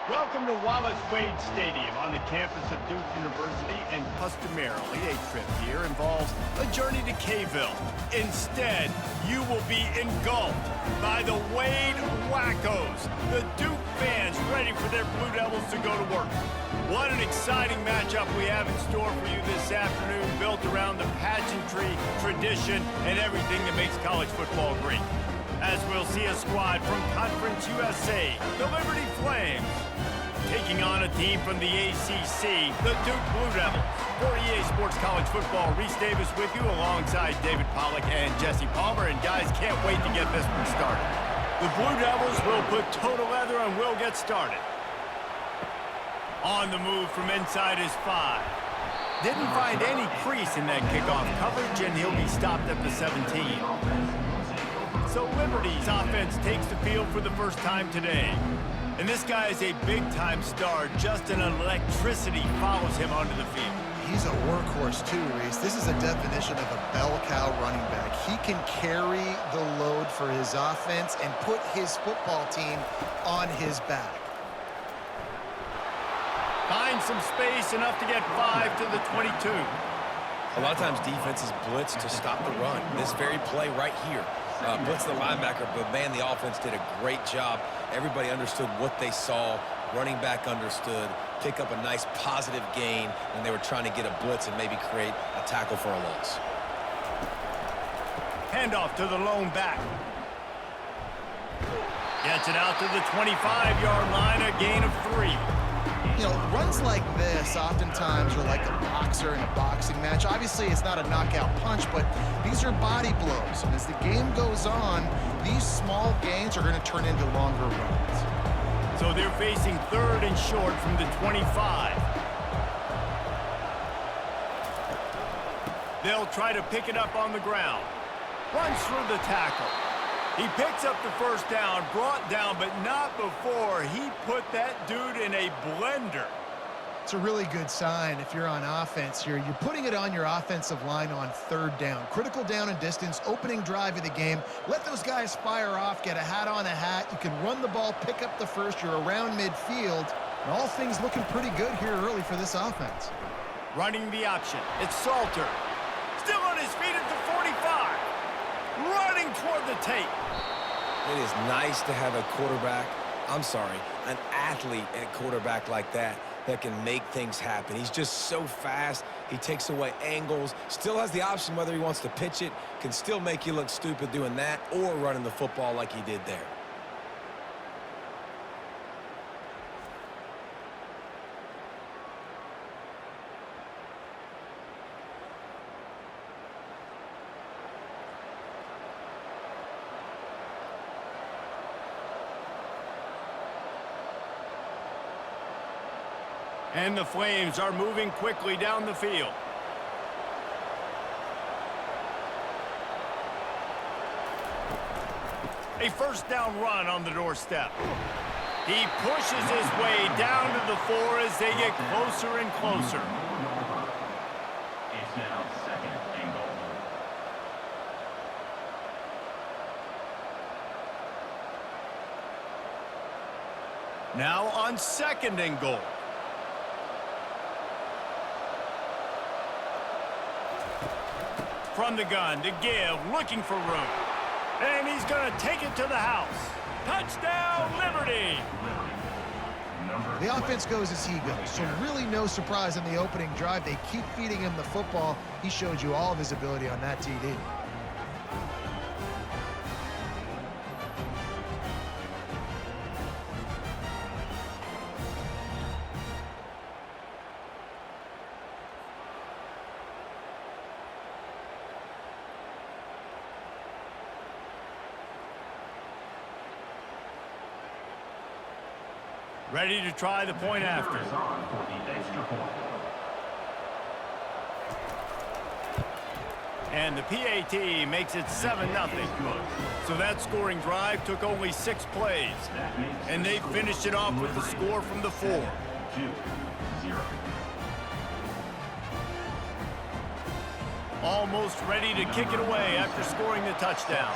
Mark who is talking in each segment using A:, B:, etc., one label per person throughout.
A: Welcome to Wallace Wade Stadium on the campus of Duke University, and customarily a trip here involves a journey to K-ville. Instead, you will be engulfed by the Wade Wackos, the Duke fans ready for their Blue Devils to go to work. What an exciting matchup we have in store for you this afternoon, built around the pageantry, tradition, and everything that makes college football great. As we'll see a squad from Conference USA, the Liberty Flames, taking on a team from the ACC, the Duke Blue Devils. For EA Sports College Football, Reese Davis with you alongside David Pollack and Jesse Palmer. And guys, can't wait to get this one started. The Blue Devils will put toe to leather and will get started. On the move from inside his 5. Didn't find any crease in that kickoff coverage, and he'll be stopped at the 17. So Liberty's offense takes the field for the first time today. And this guy is a big-time star. Just an electricity follows him onto the field.
B: He's a workhorse too, Reese. This is a definition of a bell cow running back. He can carry the load for his offense and put his football team on his back.
A: Finds some space, enough to get 5 to the 22.
C: A lot of times defenses blitz to stop the run. This very play right here. Blitz the linebacker, but man, the offense did a great job. Everybody understood what they saw. Running back understood. Pick up a nice positive gain when they were trying to get a blitz and maybe create a tackle for a loss.
A: Handoff to the lone back. Gets it out to the 25-yard line, a gain of 3.
B: You know, runs like this oftentimes are like a boxer in a boxing match. Obviously, it's not a knockout punch, but these are body blows. And as the game goes on, these small gains are going to turn into longer runs.
A: So they're facing 3rd and short from the 25. They'll try to pick it up on the ground. Runs through the tackle. He picks up the first down, brought down, but not before he put that dude in a blender.
B: It's a really good sign if you're on offense here. You're putting it on your offensive line on 3rd down. Critical down and distance, opening drive of the game. Let those guys fire off, get a hat on a hat. You can run the ball, pick up the first. You're around midfield. And all things looking pretty good here early for this offense.
A: Running the option. It's Salter. Still on his feet at the 45. Running toward the tape.
C: It is nice to have an athlete at quarterback like that can make things happen. He's just so fast. He takes away angles. Still has the option whether he wants to pitch it. Can still make you look stupid doing that or running the football like he did there.
A: And the Flames are moving quickly down the field. A first down run on the doorstep. He pushes his way down to the 4 as they get closer and closer.
D: It's now 2nd and goal.
A: Now on 2nd and goal. From the gun to give, looking for room. And he's going to take it to the house. Touchdown, Liberty!
B: The offense goes as he goes, so really no surprise on the opening drive. They keep feeding him the football. He showed you all of his ability on that TD.
A: Ready to try the point after. And the PAT makes it 7-0. So that scoring drive took only 6 plays. And they finished it off with the score from the 4.
D: 2-0.
A: Almost ready to kick it away after scoring the touchdown.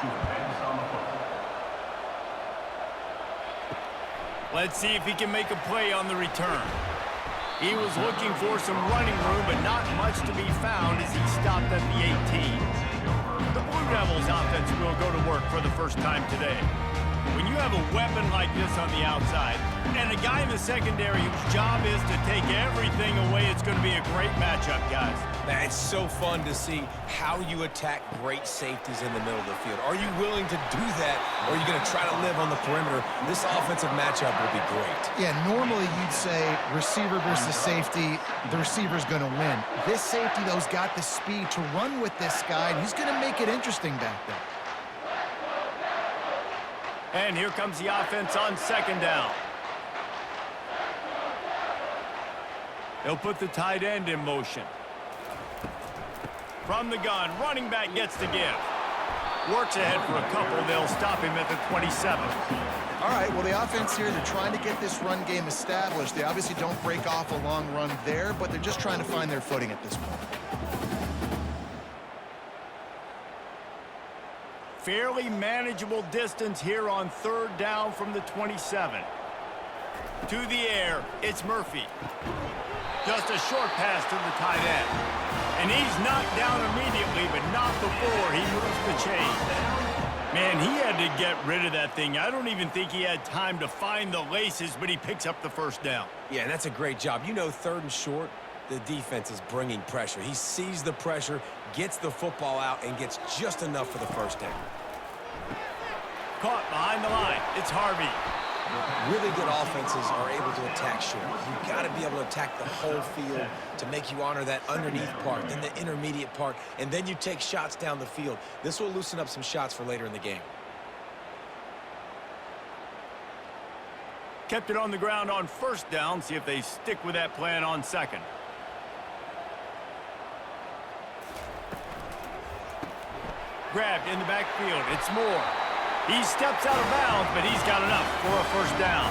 A: Let's see if he can make a play on the return. He was looking for some running room, but not much to be found as he stopped at the 18. The Blue Devils offense will go to work for the first time today. When you have a weapon like this on the outside, and a guy in the secondary whose job is to take everything away, it's going to be a great matchup, guys.
C: Man, it's so fun to see how you attack great safeties in the middle of the field. Are you willing to do that, or are you going to try to live on the perimeter? This offensive matchup will be great.
B: Yeah, normally you'd say receiver versus safety, the receiver's going to win. This safety, though, has got the speed to run with this guy, and he's going to make it interesting back there.
A: And here comes the offense on second down. They'll put the tight end in motion. From the gun, running back gets the give. Works ahead for a couple. They'll stop him at the 27.
B: All right, well, the offense here, they're trying to get this run game established. They obviously don't break off a long run there, but they're just trying to find their footing at this point.
A: Fairly manageable distance here on third down from the 27. To the air, it's Murphy. Just a short pass to the tight end. And he's knocked down immediately, but not before he moves the chain. Man, he had to get rid of that thing. I don't even think he had time to find the laces, but he picks up the first down.
C: Yeah, that's a great job. You know, third and short, the defense is bringing pressure. He sees the pressure, gets the football out, and gets just enough for the first down.
A: Caught behind the line. It's Harvey.
C: Really good offenses are able to attack short. You've got to be able to attack the whole field to make you honor that underneath part, then the intermediate part, and then you take shots down the field. This will loosen up some shots for later in the game.
A: Kept it on the ground on first down. See if they stick with that plan on second. Grabbed in the backfield. It's Moore. He steps out of bounds, but he's got enough for a first down.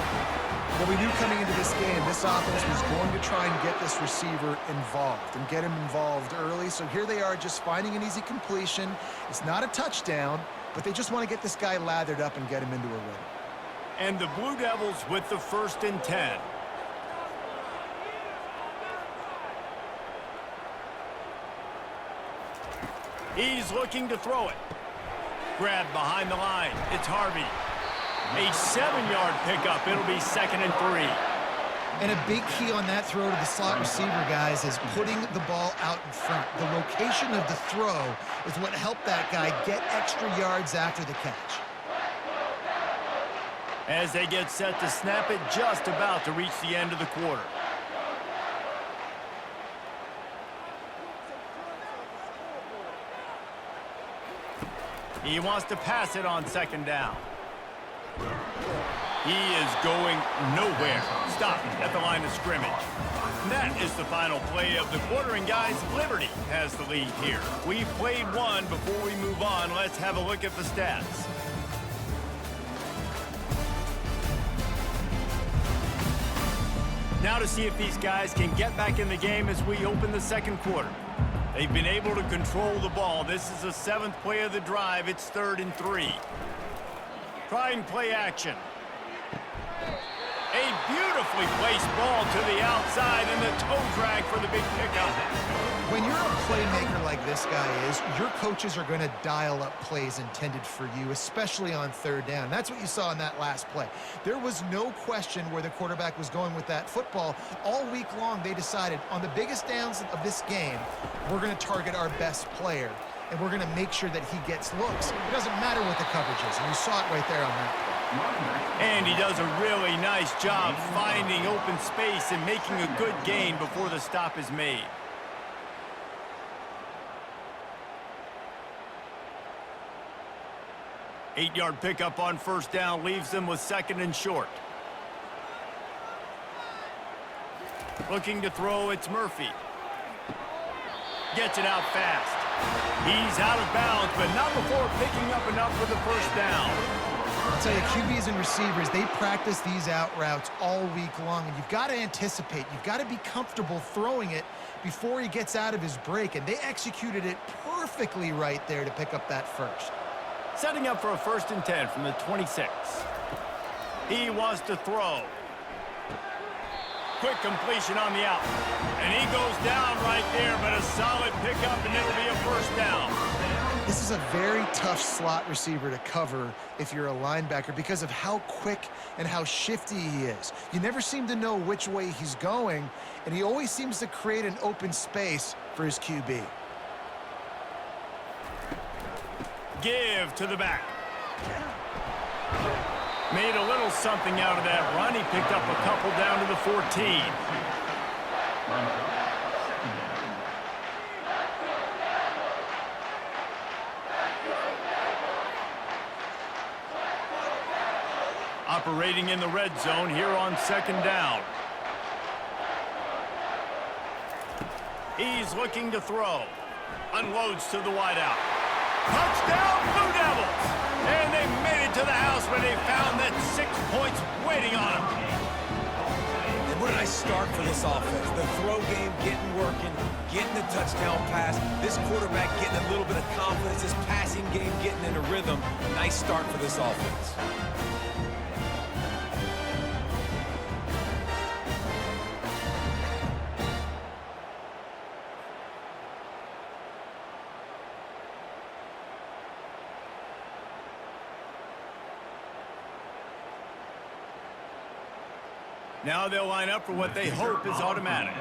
B: Well, we knew coming into this game, this offense was going to try and get this receiver involved and get him involved early. So here they are just finding an easy completion. It's not a touchdown, but they just want to get this guy lathered up and get him into a rhythm.
A: And the Blue Devils with the 1st and 10. He's looking to throw it. Grabbed behind the line. It's Harvey. A 7-yard pickup. It'll be 2nd and 3.
B: And a big key on that throw to the slot receiver, guys, is putting the ball out in front. The location of the throw is what helped that guy get extra yards after the catch.
A: As they get set to snap it, just about to reach the end of the quarter. He wants to pass it on second down. He is going nowhere. Stopped at the line of scrimmage. That is the final play of the quarter, and guys, Liberty has the lead here. We've played one. Before we move on, let's have a look at the stats. Now to see if these guys can get back in the game as we open the second quarter. They've been able to control the ball. This is the 7th play of the drive. It's 3rd and 3. Try and play action. A beautifully placed ball to the outside and the toe drag for the big pickup.
B: When you're a playmaker like this guy is, your coaches are going to dial up plays intended for you, especially on third down. That's what you saw in that last play. There was no question where the quarterback was going with that football. All week long, they decided on the biggest downs of this game, we're going to target our best player, and we're going to make sure that he gets looks. It doesn't matter what the coverage is, and you saw it right there on that play.
A: And he does a really nice job finding open space and making a good gain before the stop is made. Eight-yard pickup on first down leaves them with 2nd and short. Looking to throw, it's Murphy. Gets it out fast. He's out of bounds, but not before picking up enough for the first down.
B: I'll tell you, QBs and receivers, they practice these out routes all week long, and you've got to anticipate. You've got to be comfortable throwing it before he gets out of his break, and they executed it perfectly right there to pick up that first.
A: Setting up for a 1st and 10 from the 26. He wants to throw. Quick completion on the out. And he goes down right there, but a solid pickup, and it'll be a first down.
B: This is a very tough slot receiver to cover if you're a linebacker because of how quick and how shifty he is. You never seem to know which way he's going, and he always seems to create an open space for his QB.
A: Give to the back. Made a little something out of that run. He picked up a couple down to the 14. Operating in the red zone here on second down. He's looking to throw. Unloads to the wideout. Touchdown, Blue Devils! And they made it to the house when they found that 6 points waiting on them.
C: And what a nice start for this offense. The throw game getting working, getting the touchdown pass. This quarterback getting a little bit of confidence. This passing game getting in a rhythm. A nice start for this offense.
A: Now they'll line up for what they hope is automatic.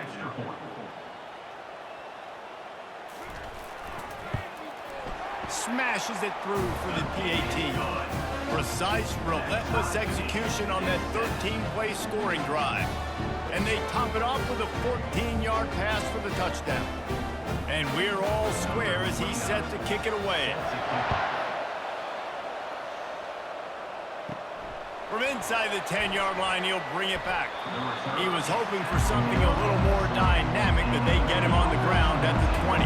A: Smashes it through for the PAT. Precise, relentless execution on that 13-play scoring drive. And they top it off with a 14-yard pass for the touchdown. And we're all square as he's set to kick it away. From inside the 10-yard line, he'll bring it back. He was hoping for something a little more dynamic, but they get him on the ground at the 20.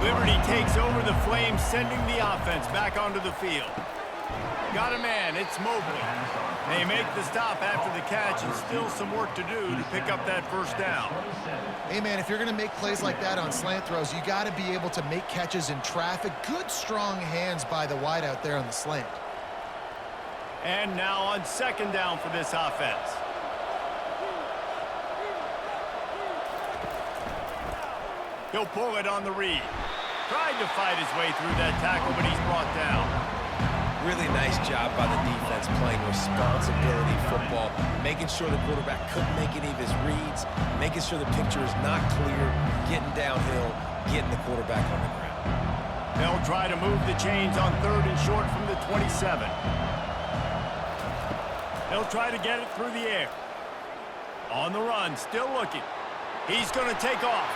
A: Liberty takes over the Flames, sending the offense back onto the field. Got a man, it's Mobley. They make the stop after the catch, and still some work to do to pick up that first down.
B: Hey, man, if you're going to make plays like that on slant throws, you got to be able to make catches in traffic. Good, strong hands by the wideout there on the slant.
A: And now on second down for this offense. He'll pull it on the read. Tried to fight his way through that tackle, but he's brought down.
C: Really nice job by the defense playing responsibility football, making sure the quarterback couldn't make any of his reads, making sure the picture is not clear, getting downhill, getting the quarterback on the ground.
A: They'll try to move the chains on third and short from the 27. They'll try to get it through the air. On the run, still looking. He's going to take off.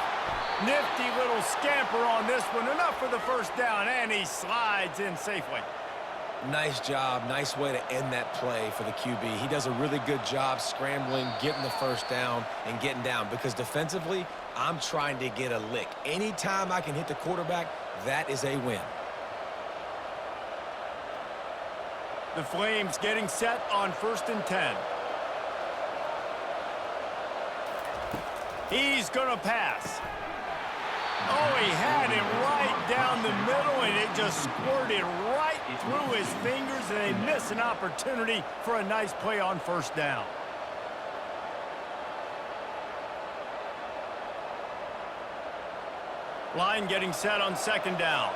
A: Nifty little scamper on this one. Enough for the first down, and he slides in safely.
C: Nice job. Nice way to end that play for the QB. He does a really good job scrambling, getting the first down, and getting down. Because defensively, I'm trying to get a lick. Anytime I can hit the quarterback, that is a win.
A: The Flames getting set on 1st and 10. He's going to pass. Oh, he had him right down the middle, and it just squirted right through his fingers, and they miss an opportunity for a nice play on first down. Line getting set on second down.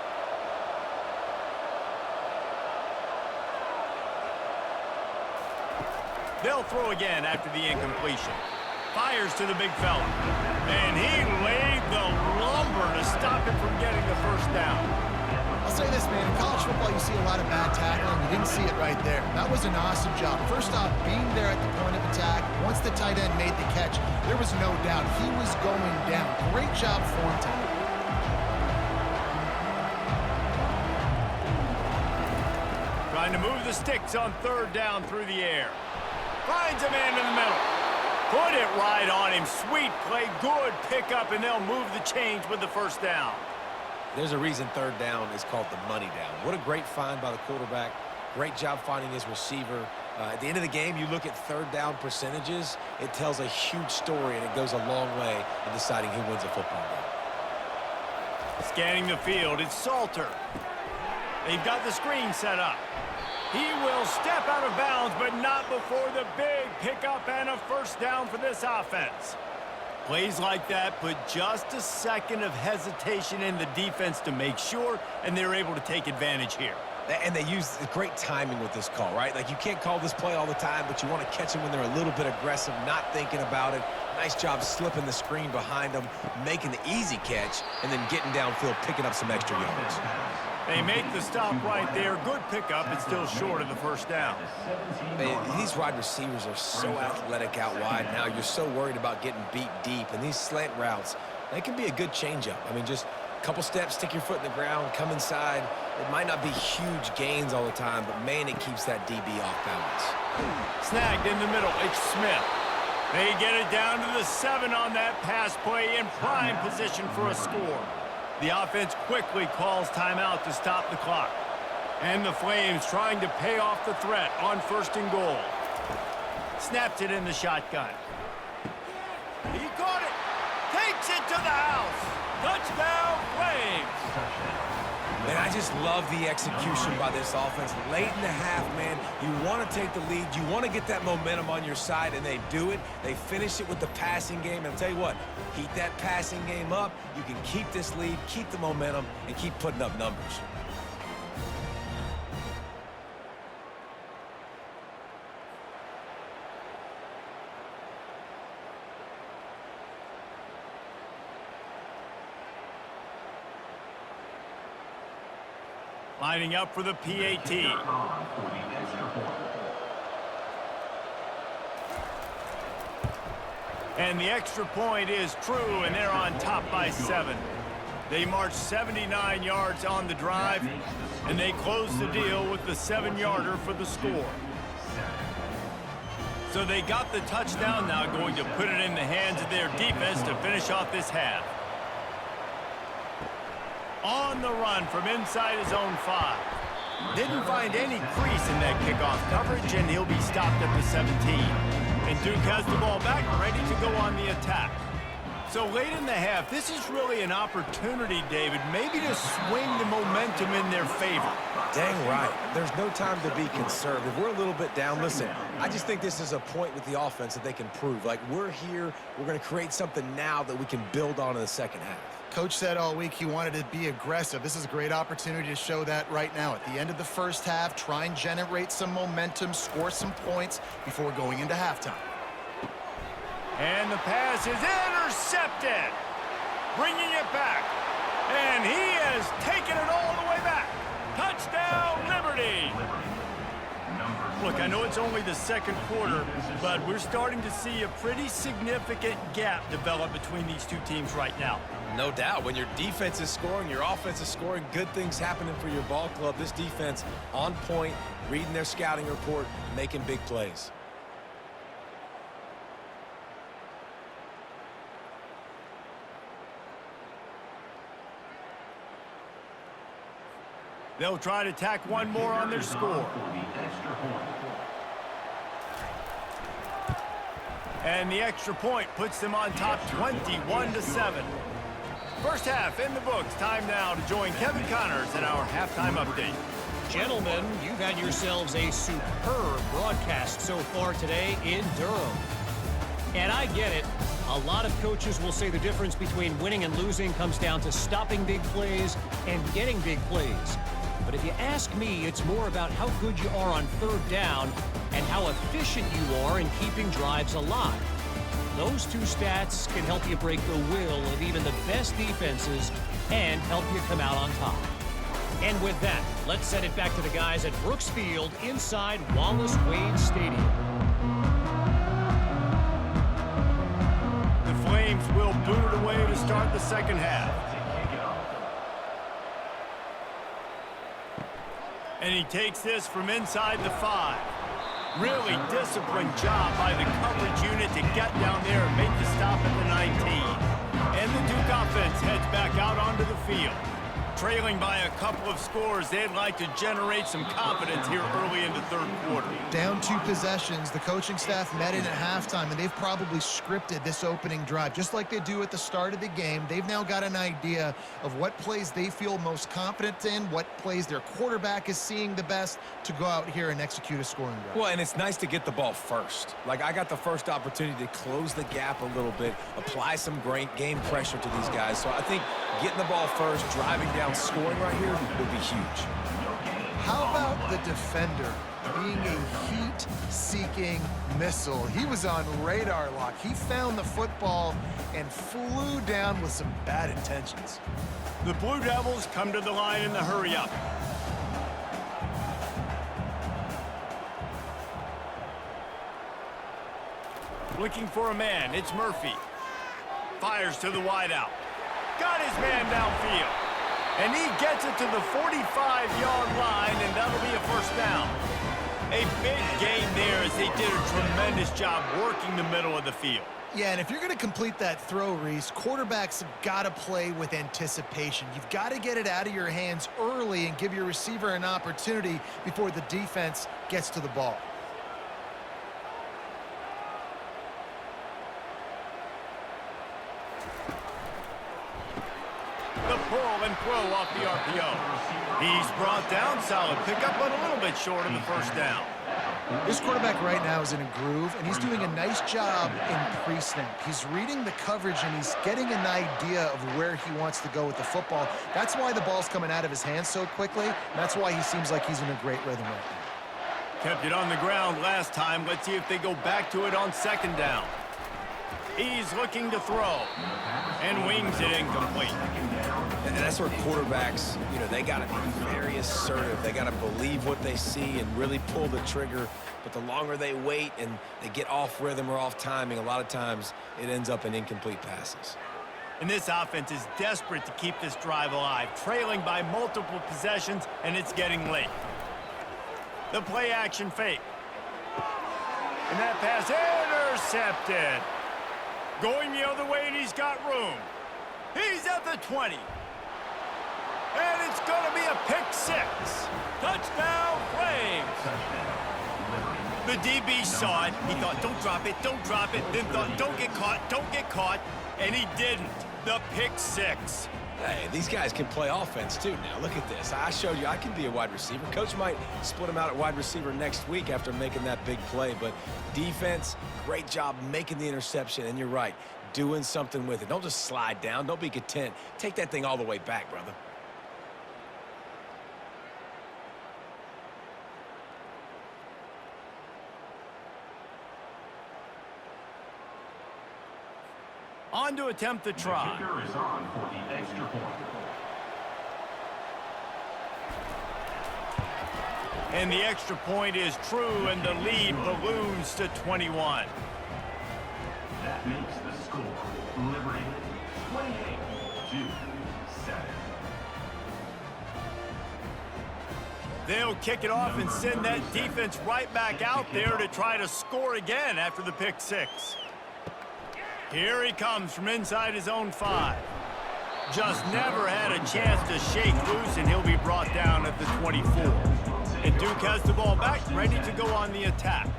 A: They'll throw again after the incompletion. Fires to the big fella. And he laid the lumber to stop him from getting the first down.
B: I'll say this, man. In college football, you see a lot of bad tackling. You didn't see it right there. That was an awesome job. First off, being there at the point of attack. Once the tight end made the catch, there was no doubt he was going down. Great job for him tonight.
A: Trying to move the sticks on third down through the air. Finds a man in the middle. Put it right on him. Sweet play. Good pickup, and they'll move the chains with the first down.
C: There's a reason third down is called the money down. What a great find by the quarterback. Great job finding his receiver. At the end of the game, you look at third down percentages. It tells a huge story, and it goes a long way in deciding who wins a football game.
A: Scanning the field, it's Salter. They've got the screen set up. He will step out of bounds, but not before the big pickup and a first down for this offense. Plays like that put just a second of hesitation in the defense to make sure, and they're able to take advantage here.
C: And they use great timing with this call, right? Like, you can't call this play all the time, but you want to catch them when they're a little bit aggressive, not thinking about it. Nice job slipping the screen behind them, making the easy catch, and then getting downfield, picking up some extra yards.
A: They make the stop right there. Good pickup, and still short of the first down.
C: These wide receivers are so athletic out wide now. You're so worried about getting beat deep, and these slant routes, they can be a good changeup. I mean, just a couple steps, stick your foot in the ground, come inside. It might not be huge gains all the time, but, man, it keeps that DB off balance.
A: Snagged in the middle. It's Smith. They get it down to the 7 on that pass play in prime position for a score. The offense quickly calls timeout to stop the clock. And the Flames trying to pay off the threat on 1st and goal. Snaps it in the shotgun. He caught it. Takes it to the house. Touchdown, Flames.
C: Man, I just love the execution by this offense. Late in the half, man, you want to take the lead. You want to get that momentum on your side, and they do it. They finish it with the passing game. And I'll tell you what, keep that passing game up. You can keep this lead, keep the momentum, and keep putting up numbers.
A: Lining up for the PAT. And the extra point is true, and they're on top by 7. They march 79 yards on the drive, and they close the deal with the 7-yarder for the score. So they got the touchdown, now going to put it in the hands of their defense to finish off this half. On the run from inside his own 5. Didn't find any crease in that kickoff coverage, and he'll be stopped at the 17. And Duke has the ball back, ready to go on the attack. So late in the half, this is really an opportunity, David, maybe to swing the momentum in their favor.
C: Dang right. There's no time to be conservative. We're a little bit down. Listen, I just think this is a point with the offense that they can prove. Like, we're here, we're going to create something now that we can build on in the second half.
B: Coach said all week he wanted to be aggressive. This is a great opportunity to show that right now. At the end of the first half, try and generate some momentum, score some points before going into halftime.
A: And the pass is intercepted. Bringing it back. And he has taken it all the way back. Touchdown, Liberty. Look, I know it's only the second quarter, but we're starting to see a pretty significant gap develop between these two teams right now.
C: No doubt. When your defense is scoring, your offense is scoring, good things happening for your ball club. This defense on point, reading their scouting report, making big plays.
A: They'll try to tack one more on their score. And the extra point puts them on top 21-7. First half in the books. Time now to join Kevin Connors in our halftime update.
E: Gentlemen, you've had yourselves a superb broadcast so far today in Durham. And I get it. A lot of coaches will say the difference between winning and losing comes down to stopping big plays and getting big plays. But if you ask me, it's more about how good you are on third down and how efficient you are in keeping drives alive. Those two stats can help you break the will of even the best defenses and help you come out on top. And with that, let's send it back to the guys at Brooks Field inside Wallace Wade Stadium.
A: The Flames will boot it away to start the second half. And he takes this from inside the 5. Really disciplined job by the coverage unit to get down there and make the stop at the 19. And the Duke offense heads back out onto the field. Trailing by a couple of scores, they'd like to generate some confidence here early in the third quarter.
B: Down 2 possessions, the coaching staff met in at halftime, and they've probably scripted this opening drive. Just like they do at the start of the game, they've now got an idea of what plays they feel most confident in, what plays their quarterback is seeing the best to go out here and execute a scoring drive.
C: Well, and it's nice to get the ball first. Like, I got the first opportunity to close the gap a little bit, apply some great game pressure to these guys. So I think getting the ball first, driving down, scoring right here would be huge.
B: How about the defender being a heat-seeking missile? He was on radar lock. He found the football and flew down with some bad intentions.
A: The Blue Devils come to the line in the hurry-up. Looking for a man, it's Murphy. Fires to the wideout. Got his man downfield. And he gets it to the 45-yard line, and that'll be a first down. A big gain there as they did a tremendous job working the middle of the field.
B: Yeah, and if you're going to complete that throw, Reese, quarterbacks have got to play with anticipation. You've got to get it out of your hands early and give your receiver an opportunity before the defense gets to the ball.
A: The pull and throw off the RPO. He's brought down, solid pickup, but a little bit short of the first down.
B: This quarterback right now is in a groove, and he's doing a nice job in pre-snap. He's reading the coverage, and he's getting an idea of where he wants to go with the football. That's why the ball's coming out of his hands so quickly, and that's why he seems like he's in a great rhythm right now.
A: Kept it on the ground last time. Let's see if they go back to it on second down. He's looking to throw and wings it incomplete.
C: And that's where quarterbacks, you know, they got to be very assertive. They got to believe what they see and really pull the trigger. But the longer they wait and they get off rhythm or off timing, a lot of times it ends up in incomplete passes.
A: And this offense is desperate to keep this drive alive, trailing by multiple possessions, and it's getting late. The play action fake. And that pass intercepted. Going the other way, and he's got room. He's at the 20. And it's going to be a pick six. Touchdown, Flames. The DB saw it. He thought, don't drop it, don't drop it. Then thought, don't get caught. And he didn't. The pick six.
C: Hey, these guys can play offense, too, now. Look at this. I showed you I can be a wide receiver. Coach might split him out at wide receiver next week after making that big play. But defense, great job making the interception. And you're right, doing something with it. Don't just slide down. Don't be content. Take that thing all the way back, brother.
A: On to attempt the try.
D: The kicker is on for the extra point.
A: And the extra point is true, and the lead balloons to 21.
D: That makes the score Liberty 28-7.
A: They'll kick it off and send that defense right back out there to try to score again after the pick six. Here he comes from inside his own 5. Just never had a chance to shake loose, and he'll be brought down at the 24. And Duke has the ball back, ready to go on the attack.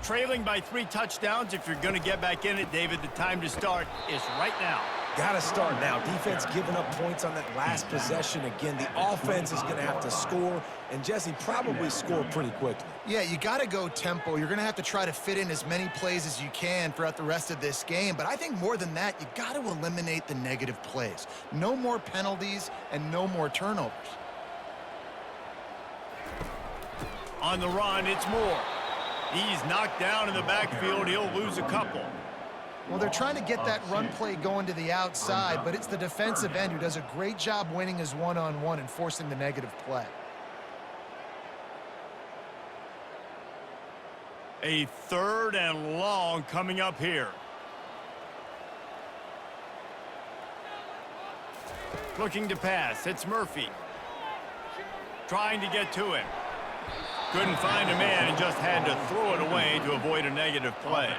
A: Trailing by 3 touchdowns. If you're going to get back in it, David, the time to start is right now.
C: Got to start now. Defense giving up points on that last possession. Again, the offense is going to have to score, and Jesse probably score pretty quickly.
B: Yeah, you got to go tempo. You're going to have to try to fit in as many plays as you can throughout the rest of this game. But I think more than that, you got to eliminate the negative plays. No more penalties and no more turnovers.
A: On the run, it's Moore. He's knocked down in the backfield. He'll lose a couple.
B: Well, they're trying to get that run play going to the outside, but it's the defensive end who does a great job winning his one-on-one and forcing the negative play.
A: A 3rd and long coming up here. Looking to pass. It's Murphy. Trying to get to him. Couldn't find a man and just had to throw it away to avoid a negative play.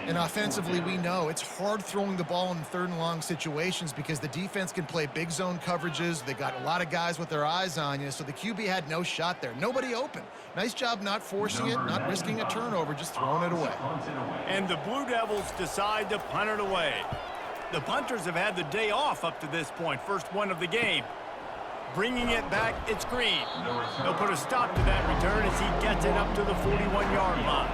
B: And offensively, we know it's hard throwing the ball in third and long situations because the defense can play big zone coverages. They got a lot of guys with their eyes on you, so the QB had no shot there. Nobody open. Nice job not forcing it, not risking a turnover, just throwing it away.
A: And the Blue Devils decide to punt it away. The punters have had the day off up to this point, first one of the game. Bringing it back, it's Green. They'll put a stop to that return as he gets it up to the 41-yard line.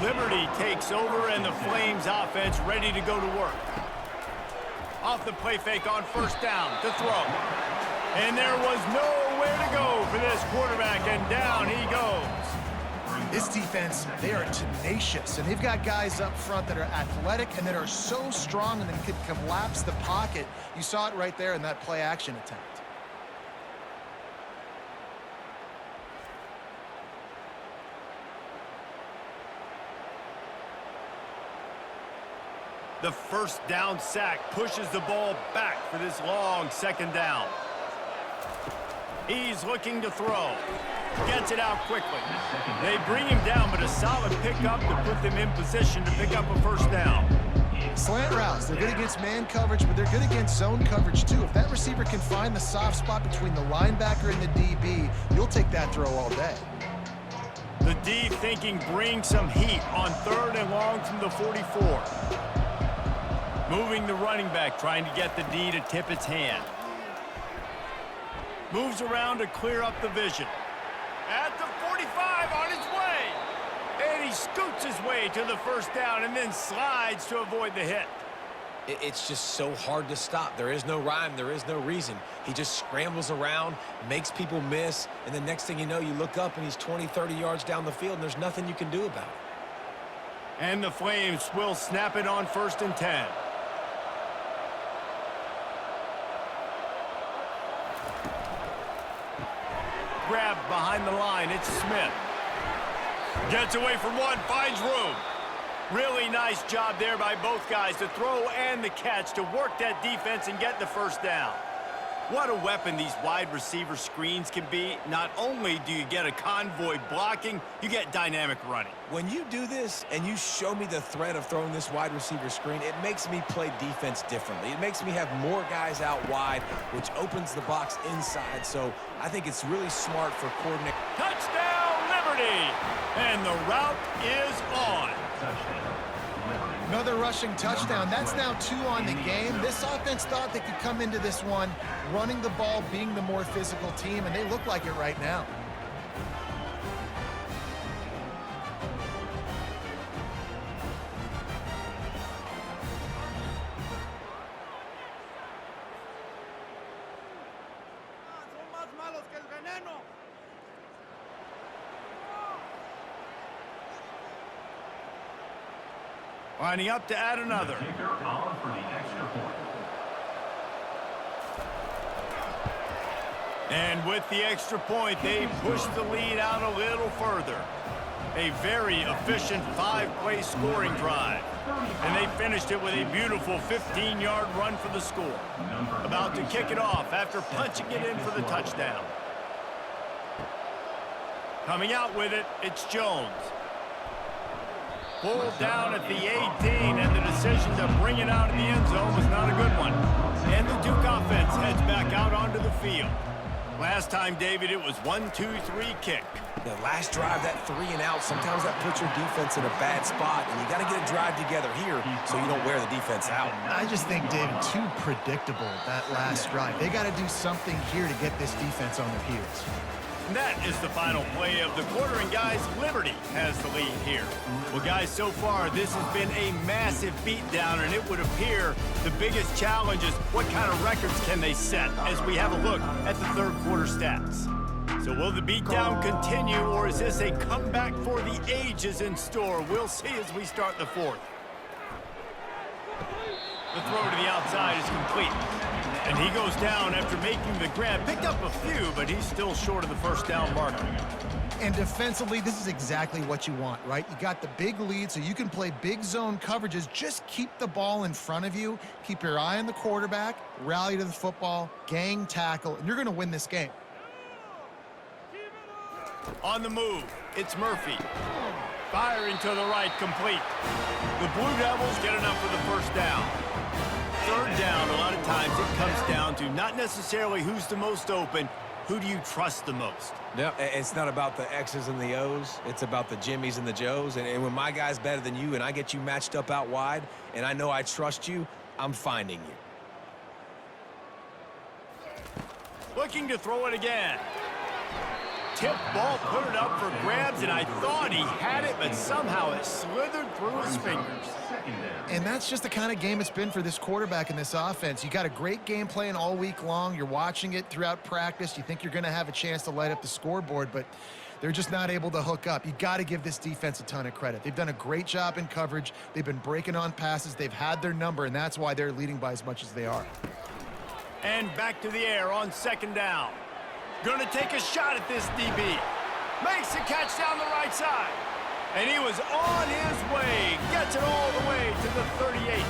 A: Liberty takes over, and the Flames offense ready to go to work. Off the play fake on first down to throw. And there was nowhere to go for this quarterback, and down he goes.
B: This defense, they are tenacious, and they've got guys up front that are athletic and that are so strong and then can collapse the pocket. You saw it right there in that play-action attempt.
A: The first down sack pushes the ball back for this long second down. He's looking to throw. Gets it out quickly. They bring him down, but a solid pickup to put them in position to pick up a first down.
B: Slant routes, they're good against man coverage, but they're good against zone coverage too. If that receiver can find the soft spot between the linebacker and the DB, you'll take that throw all day.
A: The D thinking bring some heat on third and long from the 44. Moving the running back, trying to get the D to tip its hand. Moves around to clear up the vision. At the 45 on his way. And he scoots his way to the first down and then slides to avoid the hit.
C: It's just so hard to stop. There is no rhyme. There is no reason. He just scrambles around, makes people miss, and the next thing you know, you look up and he's 20, 30 yards down the field, and there's nothing you can do about it.
A: And the Flames will snap it on first and 10. Grab behind the line, it's Smith. Gets away from one, finds room. Really nice job there by both guys to throw and the catch to work that defense and get the first down. What a weapon these wide receiver screens can be. Not only do you get a convoy blocking, you get dynamic running.
C: When you do this and you show me the threat of throwing this wide receiver screen, it makes me play defense differently. It makes me have more guys out wide, which opens the box inside. So I think it's really smart for coordinating.
A: Touchdown, Liberty! And the route is on.
B: Another rushing touchdown. That's now 2 on the game. This offense thought they could come into this one running the ball, being the more physical team, and they look like it right now.
A: Lining up to add another.
D: Kicker on for the extra point.
A: And with the extra point, they push the lead out a little further. A very efficient 5-play scoring drive. And they finished it with a beautiful 15-yard run for the score. About to kick it off after punching it in for the touchdown. Coming out with it, it's Jones. Pulled down at the 18, and the decision to bring it out in the end zone was not a good one. And the Duke offense heads back out onto the field. Last time, David, it was 1-2-3 kick.
C: The last drive, that 3 and out, sometimes that puts your defense in a bad spot, and you got to get a drive together here so you don't wear the defense out.
B: I just think, David, too predictable, that last drive. They got to do something here to get this defense on their heels.
A: And that is the final play of the quarter, and guys, Liberty has the lead here. Well, guys, so far, this has been a massive beatdown, and it would appear the biggest challenge is what kind of records can they set as we have a look at the third quarter stats. So will the beatdown continue, or is this a comeback for the ages in store? We'll see as we start the fourth. The throw to the outside is complete. And he goes down after making the grab. Picked up a few, but he's still short of the first down marker.
B: And defensively, this is exactly what you want, right? You got the big lead, so you can play big zone coverages. Just keep the ball in front of you. Keep your eye on the quarterback. Rally to the football. Gang tackle. And you're going to win this game.
A: On the move, it's Murphy. Firing to the right, complete. The Blue Devils get enough for the first down. Third down, a lot of times it comes down to not necessarily who's the most open, who do you trust the most?
C: Yeah, it's not about the X's and the O's. It's about the Jimmys and the Joes. And when my guy's better than you and I get you matched up out wide and I know I trust you, I'm finding you.
A: Looking to throw it again. Tip ball, put it up for grabs, and I thought he had it, but somehow it slithered through his fingers.
B: And that's just the kind of game it's been for this quarterback in this offense. You got a great game plan all week long. You're watching it throughout practice. You think you're going to have a chance to light up the scoreboard, but they're just not able to hook up. You got to give this defense a ton of credit. They've done a great job in coverage. They've been breaking on passes. They've had their number, and that's why they're leading by as much as they are.
A: And back to the air on second down. Going to take a shot at this DB. Makes the catch down the right side. And he was on his way. Gets it all the way to the 38.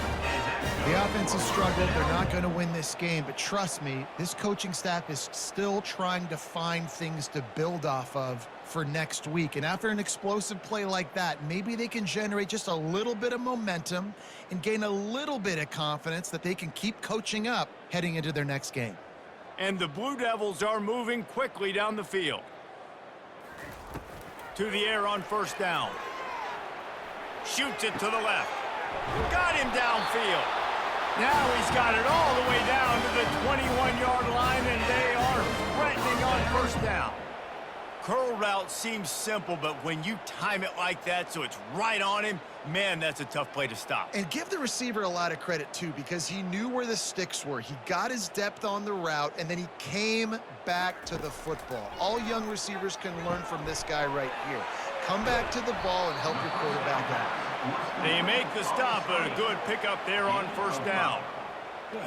B: The offense has struggled. They're not going to win this game, but trust me, this coaching staff is still trying to find things to build off of for next week. And after an explosive play like that, maybe they can generate just a little bit of momentum and gain a little bit of confidence that they can keep coaching up heading into their next game.
A: And the Blue Devils are moving quickly down the field. To the air on first down. Shoots it to the left. Got him downfield. Now he's got it all the way down to the 21-yard line, and they are threatening on first down. Curl route seems simple, but when you time it like that so it's right on him, man, that's a tough play to stop.
B: And give the receiver a lot of credit, too, because he knew where the sticks were. He got his depth on the route, and then he came back to the football. All young receivers can learn from this guy right here. Come back to the ball and help your quarterback out.
A: They make the stop, but a good pickup there on first down.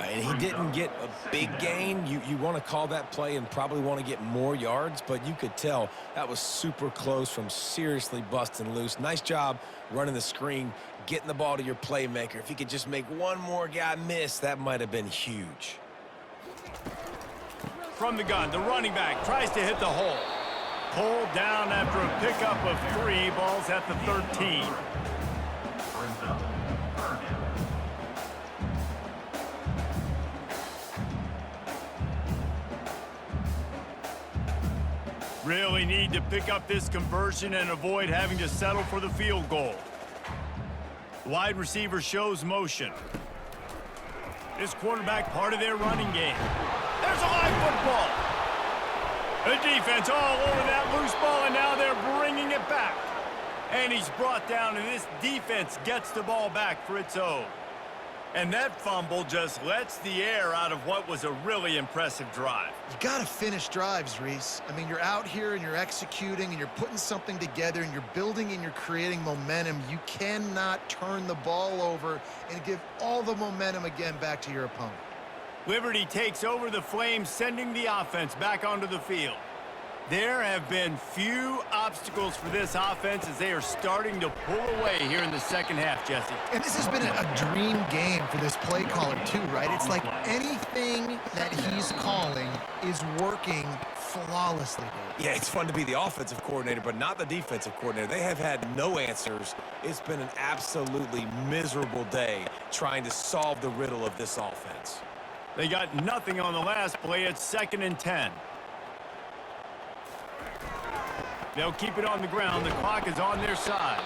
C: And he didn't get a big gain. You want to call that play and probably want to get more yards, but you could tell that was super close from seriously busting loose. Nice job running the screen, getting the ball to your playmaker. If he could just make one more guy miss, that might have been huge.
A: From the gun, the running back tries to hit the hole. Pulled down after a pickup of 3, balls at the 13. Really need to pick up this conversion and avoid having to settle for the field goal. Wide receiver shows motion. This quarterback part of their running game. There's a live football. The defense all over that loose ball, and now they're bringing it back. And he's brought down, and this defense gets the ball back for its own. And that fumble just lets the air out of what was a really impressive drive.
B: You got to finish drives, Reese. I mean, you're out here and you're executing and you're putting something together and you're building and you're creating momentum. You cannot turn the ball over and give all the momentum again back to your opponent.
A: Liberty takes over the Flames, sending the offense back onto the field. There have been few obstacles for this offense as they are starting to pull away here in the second half, Jesse.
B: And this has been a dream game for this play caller too, right? It's like anything that he's calling is working flawlessly.
C: Yeah, it's fun to be the offensive coordinator, but not the defensive coordinator. They have had no answers. It's been an absolutely miserable day trying to solve the riddle of this offense.
A: They got nothing on the last play. It's 2nd and 10. They'll keep it on the ground. The clock is on their side.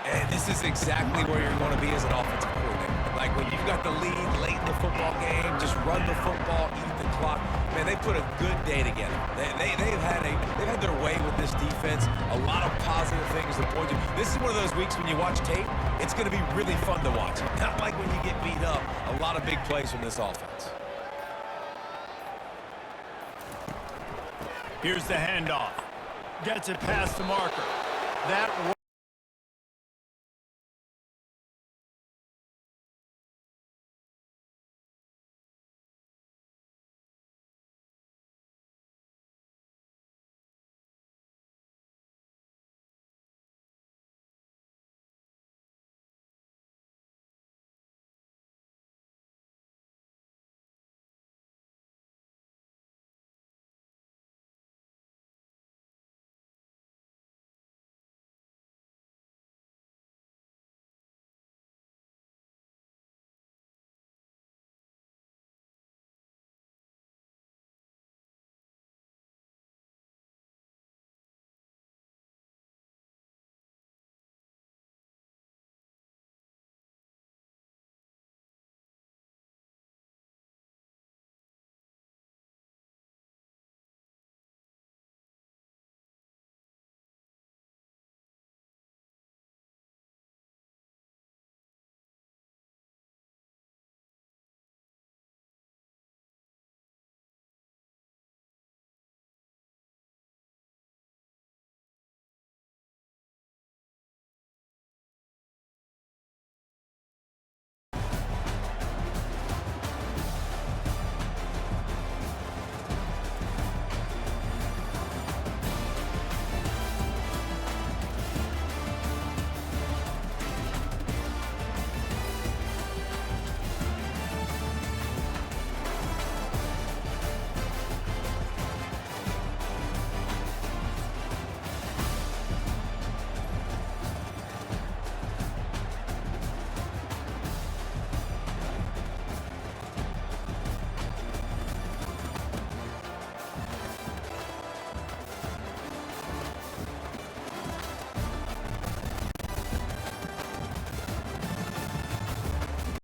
C: And this is exactly where you're going to be as an offensive coordinator. Like when you've got the lead late in the football game, just run the football, eat the clock. Man, they put a good day together. They've had their way with this defense. A lot of positive things to point to. This is one of those weeks when you watch tape, it's going to be really fun to watch. Not like when you get beat up. A lot of big plays from this offense.
A: Here's the handoff. Gets it past the marker. That